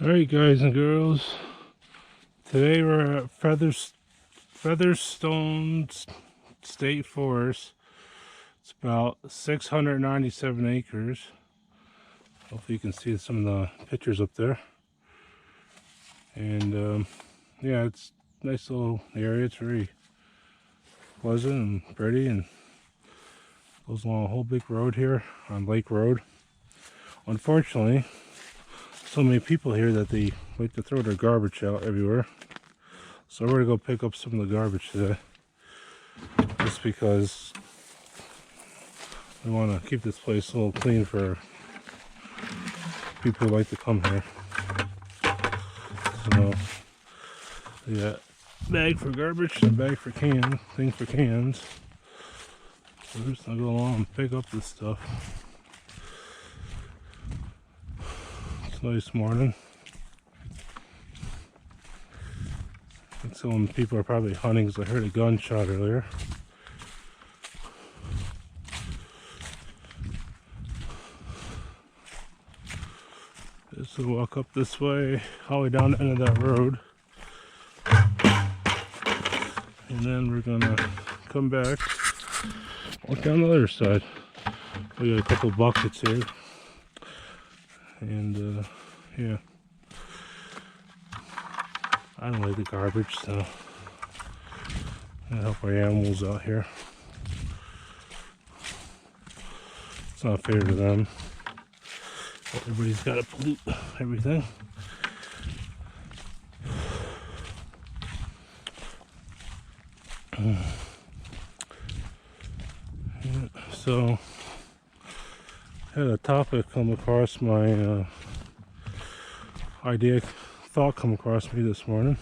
Alright guys and girls, today we're at Featherstone State Forest. It's about 697 acres. Hopefully you can see some of the pictures up there. And yeah, it's a nice little area. It's very pleasant and pretty, and goes along a whole big road here on Lake Road. Unfortunately, so many people here that they like to throw their garbage out everywhere. So we're gonna go pick up some of the garbage today, just because we want to keep this place a little clean for people who like to come here. So we got a bag for garbage and a bag for things for cans. So we're just gonna go along and pick up this stuff. It's a nice morning. I think some people are probably hunting because I heard a gunshot earlier. Just to walk up this way, all the way down the end of that road. And then we're gonna come back, walk down the other side. We got a couple buckets here. And yeah. I don't like the garbage, so I help our animals out here. It's not fair to them. Everybody's got to pollute everything. Yeah, so I had a topic come across my thought come across me this morning.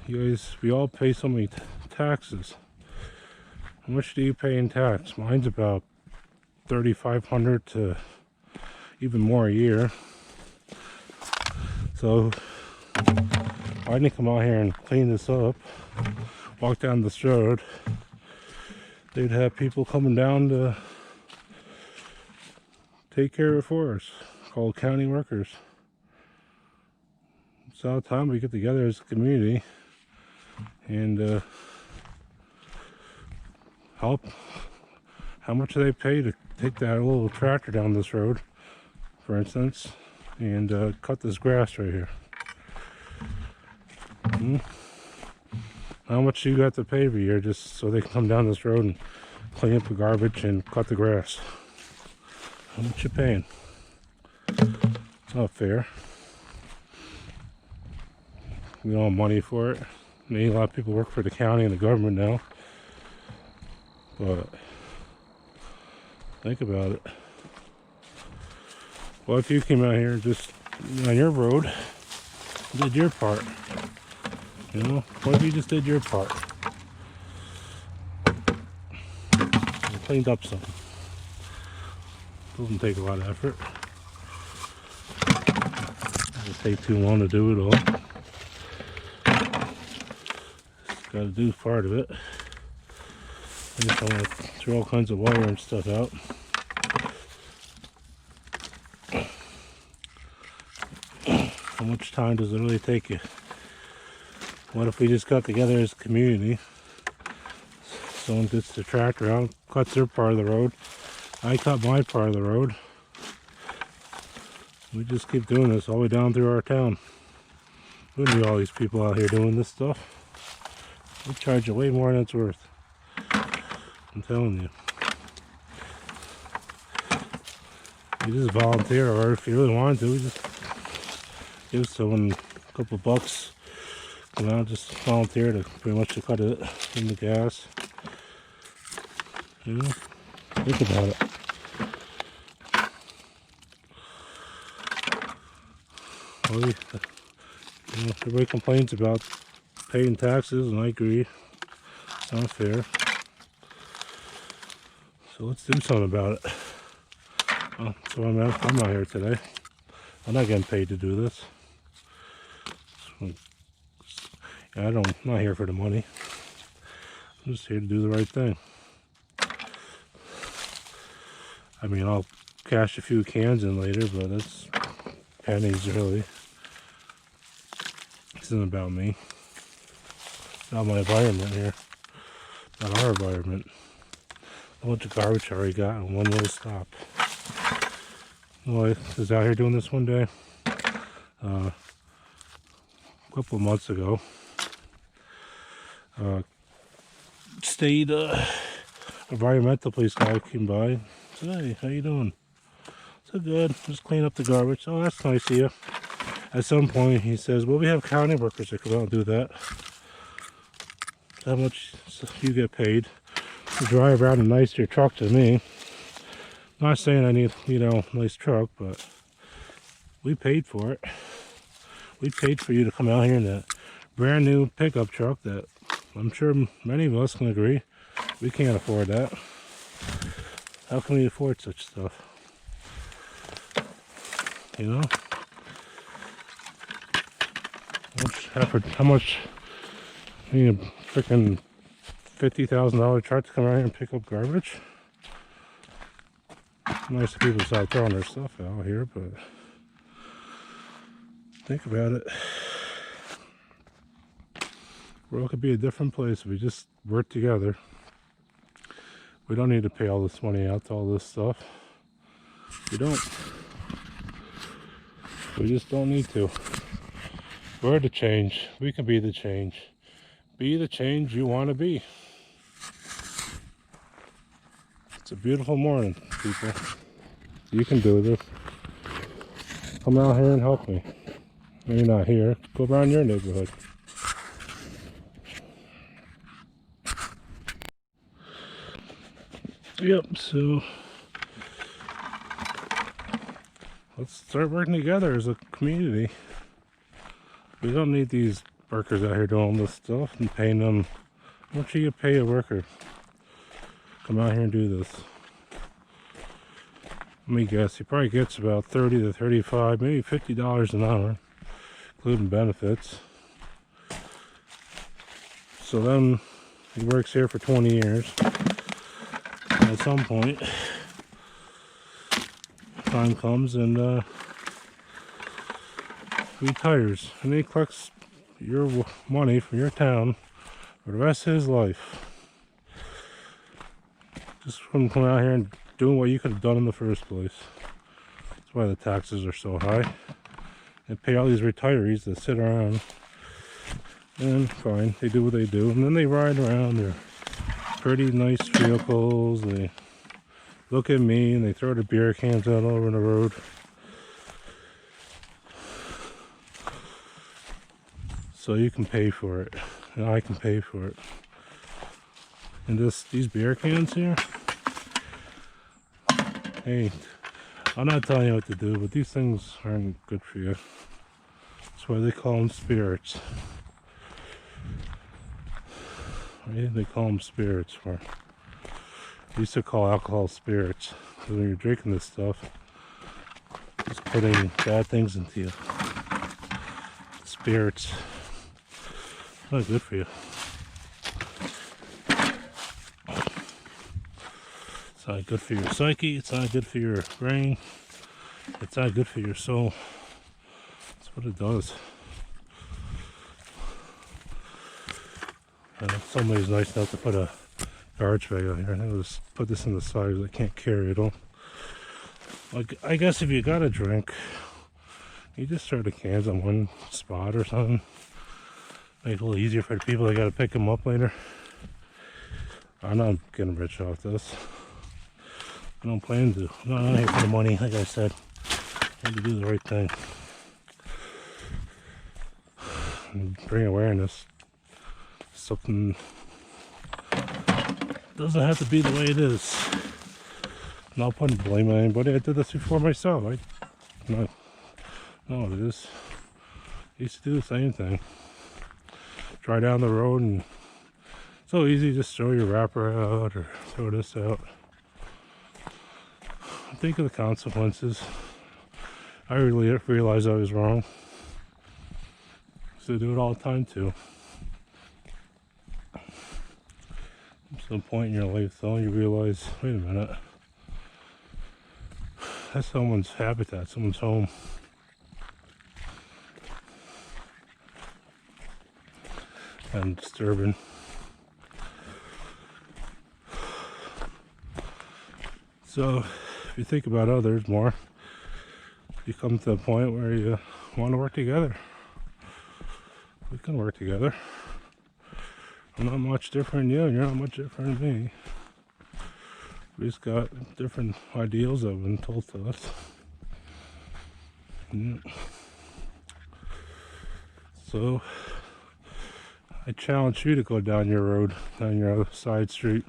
You guys, we all pay so many taxes. How much do you pay in tax? Mine's about $3,500 to even more a year. So I didn't come out here and clean this up, walk down this road. They'd have people coming down to take care of it for us, called county workers. It's all the time we get together as a community and help. How much do they pay to take that little tractor down this road, for instance, and cut this grass right here? How much do you have to pay every year just so they can come down this road and clean up the garbage and cut the grass? How much you paying? It's not fair. We don't have money for it. I mean, a lot of people work for the county and the government now, but think about it. What if you came out here and just on your road did your part? You know, what if you just did your part and cleaned up something? Doesn't take a lot of effort. Doesn't take too long to do it all. Just gotta do part of it. I just don't want to throw all kinds of wire and stuff out. How much time does it really take you? What if we just got together as a community? Someone gets the tractor out, cuts their part of the road. I cut my part of the road. We just keep doing this all the way down through our town. We don't need all these people out here doing this stuff. We charge you way more than it's worth. I'm telling you. You just volunteer, or if you really want to, just give someone a couple bucks. You know, just volunteer to pretty much to cut it in the gas. You know, think about it. Well, you know, everybody complains about paying taxes, and I agree. It's not fair. So let's do something about it. Well, so I'm not here today. I'm not getting paid to do this. So, I'm not here for the money. I'm just here to do the right thing. I mean, I'll cash a few cans in later, but that's pennies really. This isn't about me. It's about my environment here. About our environment. A bunch of garbage I already got in one little stop. Well, I was out here doing this one day. A couple of months ago. State environmental police guy came by. Said, "Hey, how you doing?" So good, just clean up the garbage. Oh, that's nice of you. At some point he says, well, we have county workers that come out and do that. How much you get paid to drive around a nicer truck than me? Not saying I need, you know, a nice truck, but we paid for it. We paid for you to come out here in that brand new pickup truck that I'm sure many of us can agree we can't afford that. How can we afford such stuff? You know? How much you need a freaking $50,000 truck to come out here and pick up garbage? Nice of people start throwing their stuff out here, but think about it. The world could be a different place if we just work together. We don't need to pay all this money out to all this stuff. We don't. We just don't need to. We're the change. We can be the change. Be the change you want to be. It's a beautiful morning, people. You can do this. Come out here and help me. You're not here. Go around your neighborhood. Yep, so let's start working together as a community. We don't need these workers out here doing all this stuff and paying them. How much do you pay a worker? Come out here and do this. Let me guess, he probably gets about 30 to 35, maybe $50 an hour, including benefits. So then he works here for 20 years. And at some point, time comes and retires, and he collects your money from your town for the rest of his life. Just from coming out here and doing what you could have done in the first place. That's why the taxes are so high. And pay all these retirees that sit around. And fine, they do what they do. And then they ride around their pretty nice vehicles. They look at me and they throw their beer cans out all over the road. So you can pay for it. And I can pay for it. And these beer cans here, hey, I'm not telling you what to do, but these things aren't good for you. That's why they call them spirits. Right? They call them spirits. For they used to call alcohol spirits, because when you're drinking this stuff, it's putting bad things into you. Spirits, not good for you. It's not good for your psyche, it's not good for your brain, it's not good for your soul. That's what it does. Somebody's nice enough to put a garbage bag out here. I think I'll just put this in the side because I can't carry it all. Like, I guess if you got a drink, you just throw the cans on one spot or something. Make it a little easier for the people that got to pick them up later. I'm not getting rich off this. I don't plan to. I'm not out here for the money, like I said. I need to do the right thing. And bring awareness. Something doesn't have to be the way it is. I'm not putting blame on anybody. I did this before myself. No, it is. I used to do the same thing. Drive down the road and it's so easy, just throw your wrapper out or throw this out. Think of the consequences. I really realized I was wrong. So I do it all the time too. At some point in your life though, you realize, wait a minute, That's someone's habitat, someone's home. And disturbing. So if you think about others more, you come to a point where you want to work together. We can work together. I'm not much different than you, and you're not much different than me. We just got different ideals that have been told to us. Yeah. So I challenge you to go down your road, down your other side street.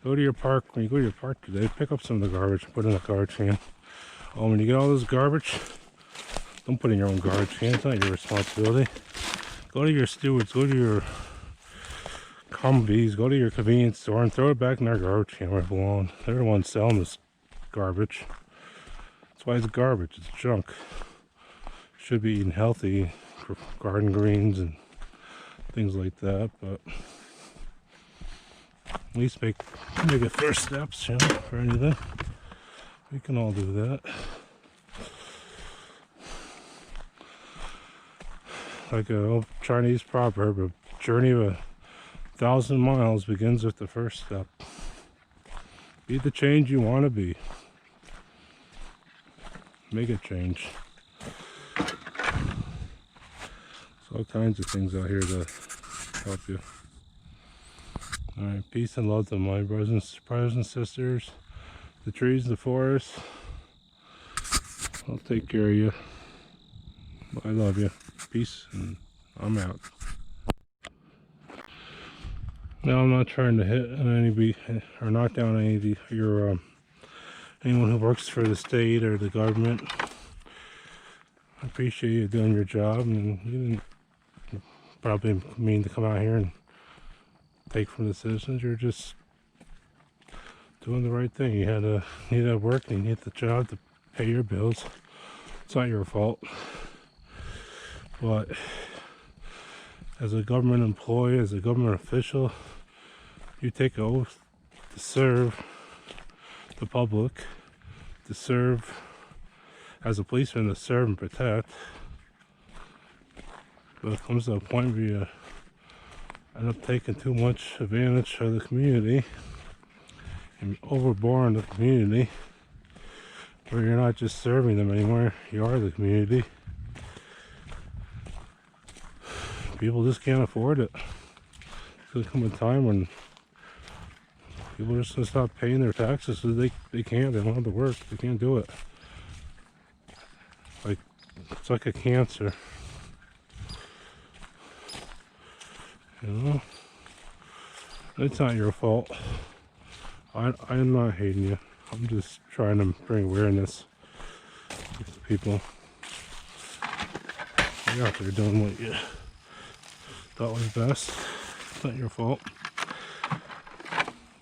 Go to your park. When you go to your park today, pick up some of the garbage and put it in a garbage can. Oh, when you get all this garbage, don't put it in your own garbage can. It's not your responsibility. Go to your stewards, go to your Humvees, go to your convenience store and throw it back in their garbage can where it belongs. They're the ones selling this garbage. That's why it's garbage. It's junk. Should be eating healthy, for garden greens and things like that, but at least make it first steps, you know, for anything. We can all do that. Like an old Chinese proverb, a journey of 1,000 miles begins with the first step. Be the change you want to be. Make a change. There's all kinds of things out here to help you. Alright, peace and love to my brothers and sisters, the trees, the forests. I'll take care of you. I love you. Peace, and I'm out. Now, I'm not trying to hit anybody or knock down any of your anyone who works for the state or the government. I appreciate you doing your job, and you didn't probably mean to come out here and take from the citizens. You're just doing the right thing. You had to need to work and you need the job to pay your bills. It's not your fault. But as a government employee, as a government official, you take an oath to serve the public, to serve as a policeman, to serve and protect. But it comes to a point where you end up taking too much advantage of the community and overboard the community, where you're not just serving them anymore, you are the community. People just can't afford it. There's gonna come a time when people are just gonna stop paying their taxes because they can't, they don't have to work, they can't do it. Like, it's like a cancer. You know? It's not your fault. I'm not hating you. I'm just trying to bring awareness to people. You're out there doing what you thought was best. It's not your fault.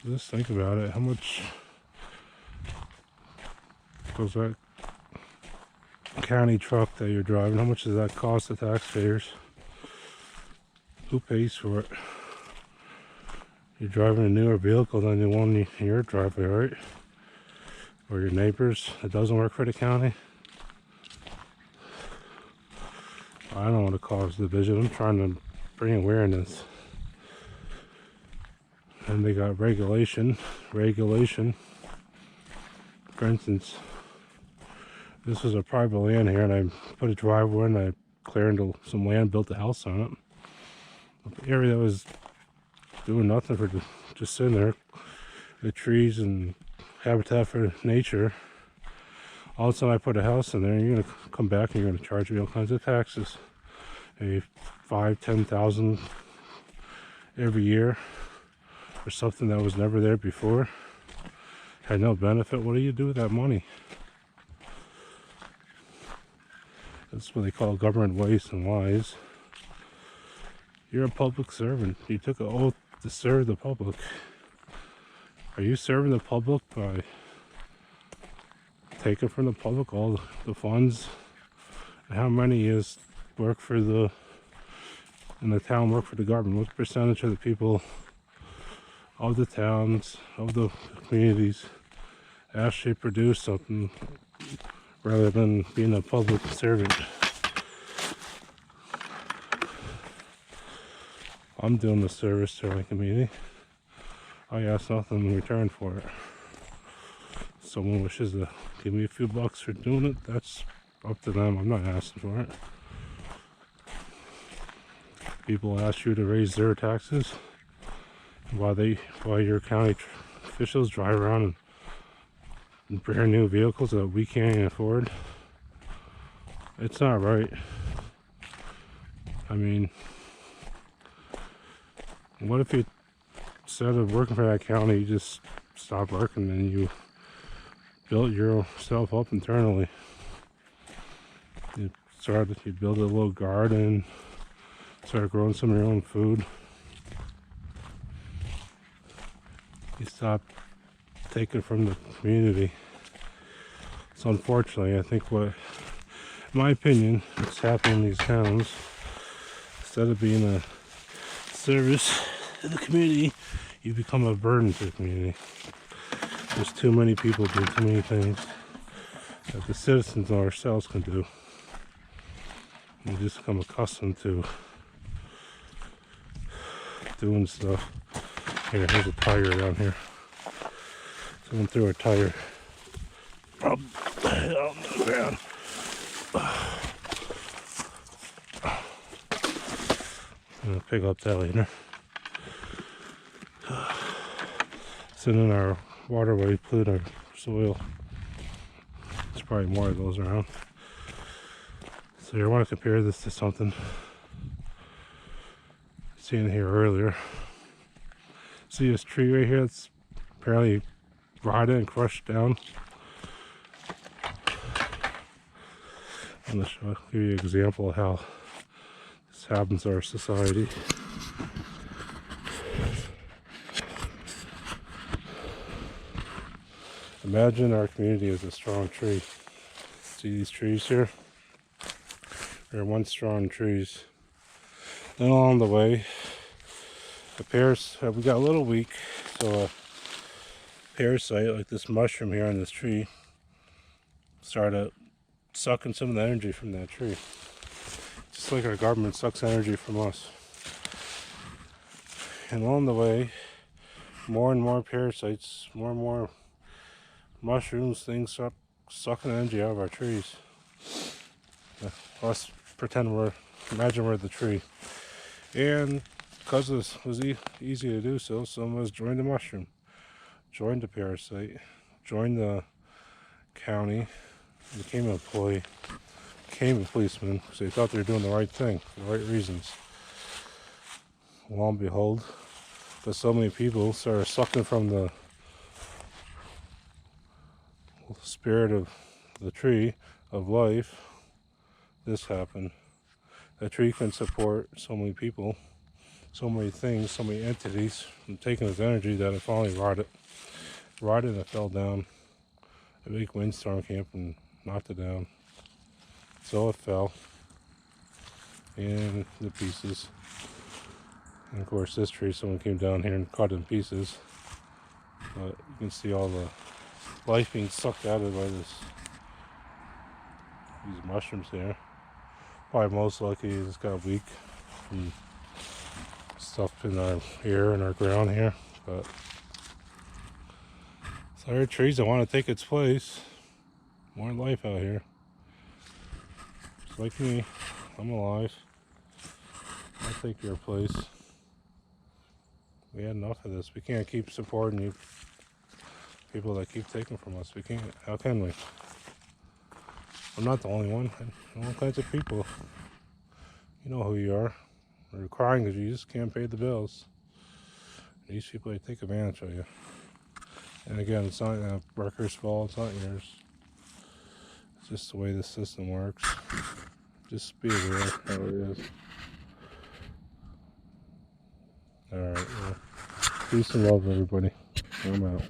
Just think about it. How much does that county truck that you're driving, how much does that cost the taxpayers? Who pays for it? You're driving a newer vehicle than the one in your driveway, right? Or your neighbors. It doesn't work for the county. I don't want to cause division. I'm trying to bring awareness. And they got regulation. For instance, this was a private land here, and I put a driveway and I cleared into some land, built a house on it. But the area that was doing nothing for just sitting there, the trees and habitat for nature. All of a sudden I put a house in there, and you're gonna come back and you're gonna charge me all kinds of taxes. A 5,000-10,000 every year for something that was never there before. Had no benefit. What do you do with that money? That's what they call government waste and lies. You're a public servant. You took an oath to serve the public. Are you serving the public by taking from the public all the funds? And how many is work for the in the town, work for the government? What percentage of the people of the towns, of the communities actually produce something rather than being a public servant. I'm doing the service to my community. I ask nothing in return for it. Someone wishes to give me a few bucks for doing it, that's up to them. I'm not asking for it. People ask you to raise their taxes while your county officials drive around in brand new vehicles that we can't even afford. It's not right. I mean, what if you, instead of working for that county, you just stop working and you built yourself up internally? You build a little garden, start growing some of your own food. You stop taking from the community. So unfortunately, I think what, in my opinion, what's happening in these towns, instead of being a service to the community, you become a burden to the community. There's too many people doing too many things that the citizens ourselves can do. You just become accustomed to doing stuff. Here's a tire down here. Someone threw a tire out on the ground. I'm gonna pick up that later. Sitting in our waterway, pollute our soil. There's probably more of those around. So you want to compare this to something seen here earlier. See this tree right here? It's apparently rotted and crushed down. I'm going to give you an example of how this happens in our society. Imagine our community as a strong tree. See these trees here? They're once strong trees. Then along the way, the we got a little weak, so a parasite like this mushroom here on this tree started sucking some of the energy from that tree. Just like our government sucks energy from us. And along the way, more and more parasites, more and more mushrooms, things start sucking energy out of our trees. Let's imagine we're the tree. And because this was easy to do so, some of us joined the mushroom, joined the parasite, joined the county, became an employee, became a policeman, because they thought they were doing the right thing, for the right reasons. Lo and behold, but so many people started sucking from the spirit of the tree of life. This happened. The tree couldn't support so many people, so many things, so many entities from taking its energy that it finally rotted and it fell down. A big windstorm came up and knocked it down. So it fell in the pieces. And of course this tree, someone came down here and cut it in pieces. But you can see all the life being sucked out of it by these mushrooms here. Probably most likely it just got weak from stuff in our air and our ground here. But so there are trees that want to take its place. More life out here. Just like me, I'm alive. I'll take your place. We had enough of this. We can't keep supporting you people that keep taking from us. We can't. How can we? I'm not the only one. All kinds of people. You know who you are. You're crying because you just can't pay the bills. These people, they take advantage of you. And again, it's not a worker's fault. It's not yours. It's just the way the system works. Just be aware how it is. Alright, well, peace and love, everybody. I'm out.